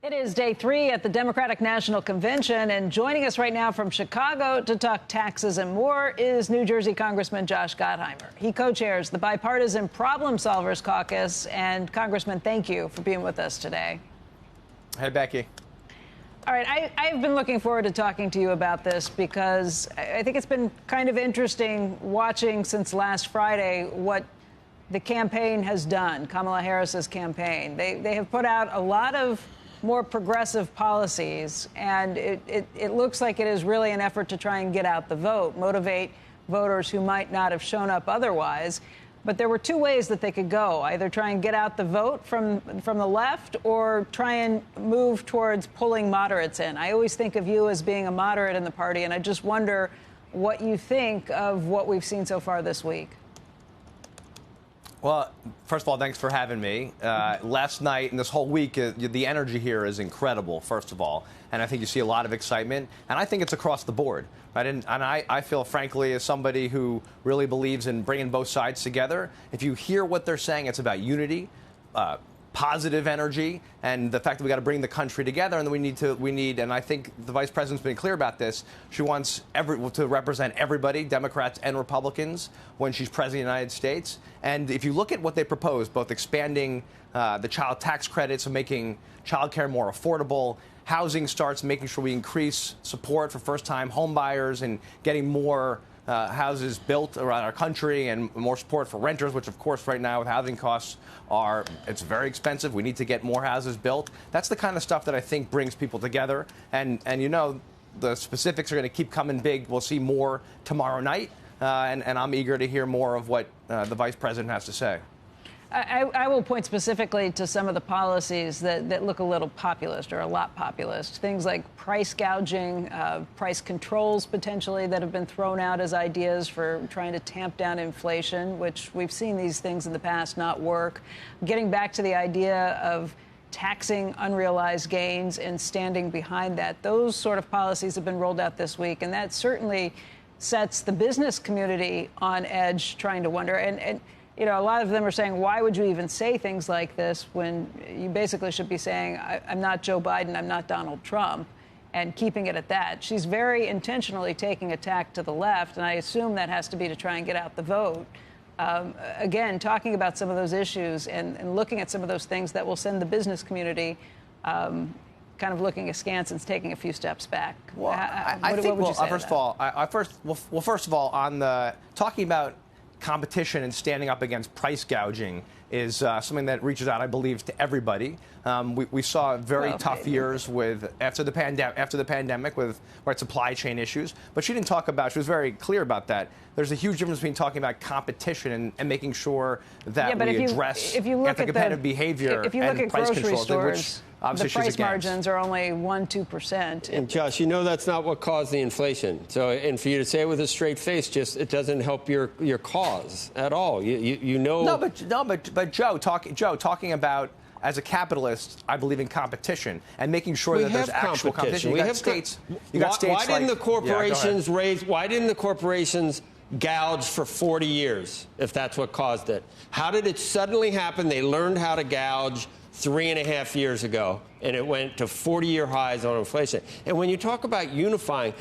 It is day 3 at the Democratic National Convention, and joining us right now from Chicago to talk taxes and more is New Jersey Congressman Josh Gottheimer. He co-chairs the bipartisan Problem Solvers Caucus. And Congressman, thank you for being with us today. Hey, Becky. All right, I've been looking forward to talking to you about this because I think it's been kind of interesting watching since last Friday what the campaign has done, Kamala Harris's campaign. They have put out a lot of more progressive policies, and it looks like it is really an effort to try and get out the vote, motivate voters who might not have shown up otherwise. But there were two ways that they could go, either try and get out the vote from the left or try and move towards pulling moderates in. I always think of you as being a moderate in the party, and I just wonder what you think of what we've seen so far this week. Well, first of all, thanks for having me. Last night and this whole week, the energy here is incredible, first of all. And I think you see a lot of excitement. And I think it's across the board. Right? And I feel, frankly, as somebody who really believes in bringing both sides together, if you hear what they're saying, it's about unity, positive energy, and the fact that we got to bring the country together, and that we need, and I think the vice president's been clear about this. She wants to represent everybody, Democrats and Republicans, when she's president of the United States. And if you look at what they proposed, both expanding the child tax credits and making child care more affordable, housing starts, making sure we increase support for first-time home buyers and getting more houses built around our country, and more support for renters, which, of course, right now with housing costs it's very expensive. We need to get more houses built. That's the kind of stuff that I think brings people together. And you know, the specifics are going to keep coming big. We'll see more tomorrow night. And I'm eager to hear more of what the vice president has to say. I will point specifically to some of the policies that look a little populist or a lot populist. Things like price gouging, price controls potentially that have been thrown out as ideas for trying to tamp down inflation, which we've seen these things in the past not work. Getting back to the idea of taxing unrealized gains and standing behind that. Those sort of policies have been rolled out this week, and that certainly sets the business community on edge, trying to wonder. And you know, a lot of them are saying, why would you even say things like this when you basically should be saying, I'm not Joe Biden, I'm not Donald Trump, and keeping it at that. She's very intentionally taking a tack to the left, and I assume that has to be to try and get out the vote. Again, talking about some of those issues and looking at some of those things that will send the business community kind of looking askance and taking a few steps back. Well, I think, first of all, on the talking about competition and standing up against price gouging is something that reaches out, I believe, to everybody. We saw very tough years after the pandemic with supply chain issues. But she didn't talk about. She was very clear about that. There's a huge difference between talking about competition and making sure that we address anti-competitive behavior and price controls, which obviously the price margins are only 1-2%. And Josh, you know that's not what caused the inflation. So, and for you to say it with a straight face, it doesn't help your cause at all. You know. But Joe, talking about, as a capitalist, I believe in competition and making sure that there's actual competition. Why didn't the corporations gouge for 40 years, if that's what caused it? How did it suddenly happen? They learned how to gouge 3.5 years ago, and it went to 40-year highs on inflation. And when you talk about unifying,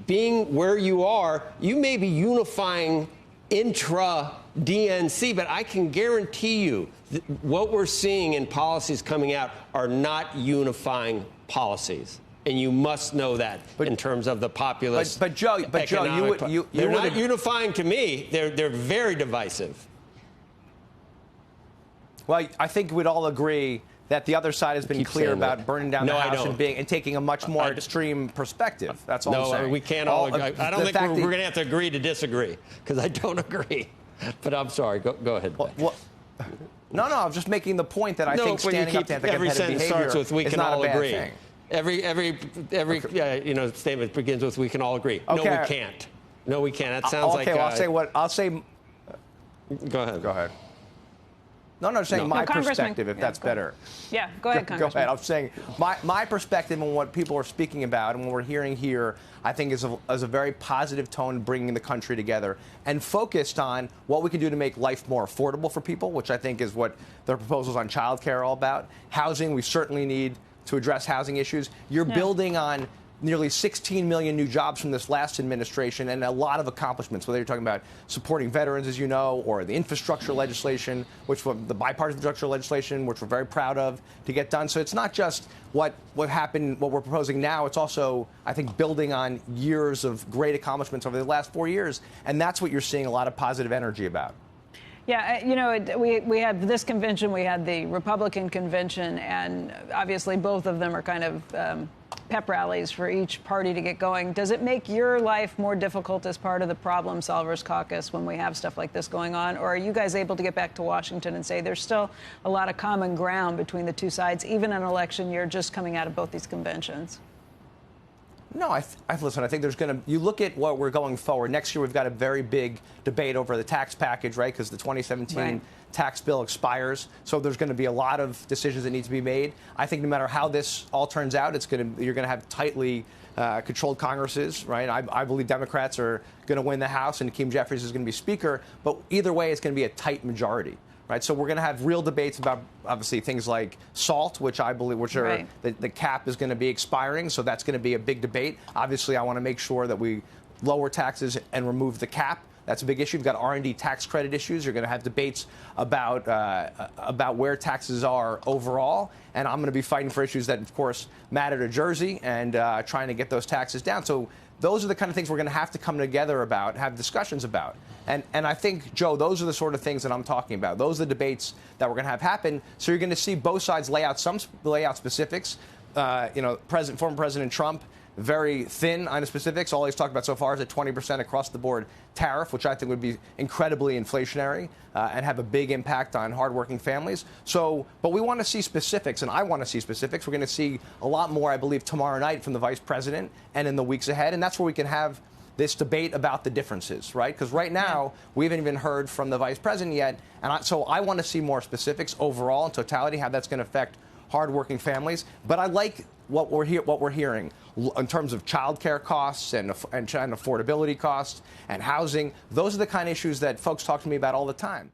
being where you are, you may be unifying intra-DNC, but I can guarantee you that what we're seeing in policies coming out are not unifying policies. And you must know that in terms of the populist. But Joe, they're not unifying to me. They're very divisive. Well, I think we'd all agree that the other side has been clear about burning down the house and taking a much more extreme perspective. That's all I'm saying. No, we can't all agree. I don't think we're going to have to agree to disagree, because I don't agree. But I'm sorry. Go ahead. No, I'm just making the point that I think standing up to anti-competitive behavior is not a bad thing. Every statement begins with "we can all agree." Okay. No, we can't. No, we can't. That sounds like. Okay, well, I'll say. Go ahead. Go ahead. No, I'm saying my perspective, if that's better. Yeah, go ahead, Congressman. Go ahead. I'm saying my perspective on what people are speaking about and what we're hearing here, I think is a very positive tone, bringing the country together and focused on what we can do to make life more affordable for people, which I think is what their proposals on child care are all about. Housing, we certainly need to address housing issues. You're building on nearly 16 million new jobs from this last administration and a lot of accomplishments, whether you're talking about supporting veterans, as you know, or the infrastructure legislation, the bipartisan infrastructure legislation, which we're very proud of to get done. So it's not just what happened, what we're proposing now. It's also, I think, building on years of great accomplishments over the last 4 years. And that's what you're seeing a lot of positive energy about. Yeah, you know, we had this convention, we had the Republican convention, and obviously both of them are kind of pep rallies for each party to get going. Does it make your life more difficult as part of the Problem Solvers Caucus when we have stuff like this going on? Or are you guys able to get back to Washington and say there's still a lot of common ground between the two sides, even in an election year just coming out of both these conventions? No, listen, I think there's going to, you look at what we're going forward. Next year, we've got a very big debate over the tax package, right? Because the 2017 tax bill expires. So there's going to be a lot of decisions that need to be made. I think no matter how this all turns out, you're going to have tightly controlled Congresses, right? I believe Democrats are going to win the House and Hakeem Jeffries is going to be Speaker. But either way, it's going to be a tight majority. Right, so we're going to have real debates about, obviously, things like SALT, which I believe, the cap is going to be expiring. So that's going to be a big debate. Obviously, I want to make sure that we lower taxes and remove the cap. That's a big issue. You've got R&D tax credit issues. You're going to have debates about where taxes are overall. And I'm going to be fighting for issues that, of course, matter to Jersey and trying to get those taxes down. So those are the kind of things we're going to have to come together about, have discussions about. And I think, Joe, those are the sort of things that I'm talking about. Those are the debates that we're going to have happen. So you're going to see both sides lay out specifics. Former President Trump, very thin on the specifics. All he's talked about so far is a 20% across the board tariff, which I think would be incredibly inflationary and have a big impact on hardworking families. But we want to see specifics, and I want to see specifics. We're going to see a lot more, I believe, tomorrow night from the vice president and in the weeks ahead. And that's where we can have this debate about the differences, right? Because right now, we haven't even heard from the vice president yet. And so I want to see more specifics overall in totality, how that's going to affect hardworking families. But I like what we're hearing in terms of child care costs and affordability costs and housing. Those are the kind of issues that folks talk to me about all the time.